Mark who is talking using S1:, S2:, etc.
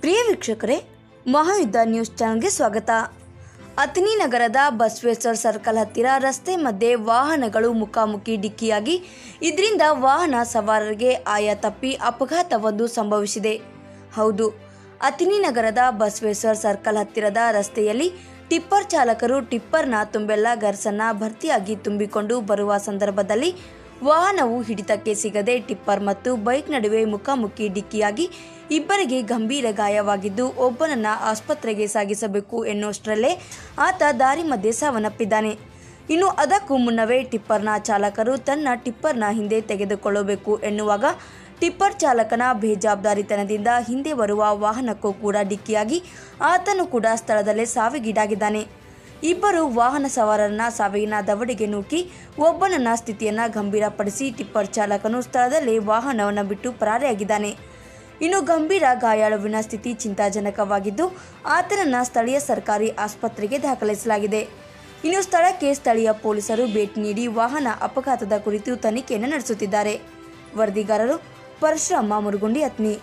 S1: ಪ್ರಿಯ ವೀಕ್ಷಕರೇ, ಮಹಾಯುದ್ಧ ನ್ಯೂಸ್ ಚಾನೆಲ್ಗೆ ಸ್ವಾಗತ. ಅಥಣಿ ನಗರದ ಬಸವೇಶ್ವರ ಸರ್ಕಲ್ ಹತ್ತಿರ ರಸ್ತೆ ಮಧ್ಯೆ ವಾಹನಗಳು ಮುಖಾಮುಖಿ ಡಿಕ್ಕಿಯಾಗಿ ಇದರಿಂದ ವಾಹನ ಸವಾರರಿಗೆ ಆಯ ತಪ್ಪಿ ಅಪಘಾತವೊಂದು ಸಂಭವಿಸಿದೆ. ಹೌದು, ಅಥಣಿ ನಗರದ ಬಸವೇಶ್ವರ ಸರ್ಕಲ್ ಹತ್ತಿರದ ರಸ್ತೆಯಲ್ಲಿ ಟಿಪ್ಪರ್ ಚಾಲಕರು ಟಿಪ್ಪರ್ನ ತುಂಬೆಲ್ಲ ಗರ್ಸನ್ನ ಭರ್ತಿಯಾಗಿ ತುಂಬಿಕೊಂಡು ಬರುವ ಸಂದರ್ಭದಲ್ಲಿ ವಾಹನವು ಹಿಡಿತಕ್ಕೆ ಸಿಗದೆ ಟಿಪ್ಪರ್ ಮತ್ತು ಬೈಕ್ ನಡುವೆ ಮುಖಾಮುಖಿ ಡಿಕ್ಕಿಯಾಗಿ ಇಬ್ಬರಿಗೆ ಗಂಭೀರ ಗಾಯವಾಗಿದ್ದು, ಒಬ್ಬನನ್ನ ಆಸ್ಪತ್ರೆಗೆ ಸಾಗಿಸಬೇಕು ಎನ್ನುವಷ್ಟರಲ್ಲೇ ಆತ ದಾರಿ ಮಧ್ಯೆ ಸಾವನ್ನಪ್ಪಿದ್ದಾನೆ. ಇನ್ನು ಅದಕ್ಕೂ ಮುನ್ನವೇ ಟಿಪ್ಪರ್ನ ಚಾಲಕರು ತನ್ನ ಟಿಪ್ಪರ್ನ ಹಿಂದೆ ತೆಗೆದುಕೊಳ್ಳಬೇಕು ಎನ್ನುವಾಗ ಟಿಪ್ಪರ್ ಚಾಲಕನ ಬೇಜವಾಬ್ದಾರಿತನದಿಂದ ಹಿಂದೆ ಬರುವ ವಾಹನಕ್ಕೂ ಕೂಡ ಡಿಕ್ಕಿಯಾಗಿ ಆತನು ಕೂಡ ಸ್ಥಳದಲ್ಲೇ ಸಾವಿಗೀಡಾಗಿದ್ದಾನೆ. ಇಬ್ಬರು ವಾಹನ ಸವಾರರನ್ನ ಸಾವಿನ ದವಡೆಗೆ ನೂಕಿ ಒಬ್ಬನನ್ನ ಸ್ಥಿತಿಯನ್ನು ಗಂಭೀರಪಡಿಸಿ ಟಿಪ್ಪರ್ ಚಾಲಕನು ಸ್ಥಳದಲ್ಲೇ ವಾಹನವನ್ನು ಬಿಟ್ಟು ಪರಾರಿಯಾಗಿದ್ದಾನೆ. ಇನ್ನು ಗಂಭೀರ ಗಾಯಾಳುವಿನ ಸ್ಥಿತಿ ಚಿಂತಾಜನಕವಾಗಿದ್ದು, ಆತನನ್ನ ಸ್ಥಳೀಯ ಸರ್ಕಾರಿ ಆಸ್ಪತ್ರೆಗೆ ದಾಖಲಿಸಲಾಗಿದೆ. ಇನ್ನು ಸ್ಥಳಕ್ಕೆ ಸ್ಥಳೀಯ ಪೊಲೀಸರು ಭೇಟಿ ನೀಡಿ ವಾಹನ ಅಪಘಾತದ ಕುರಿತು ತನಿಖೆಯನ್ನು ನಡೆಸುತ್ತಿದ್ದಾರೆ. ವರದಿಗಾರರು ಪರಶುರಾಮ ಮುರುಗುಂಡಿ, ಅಥಣಿ.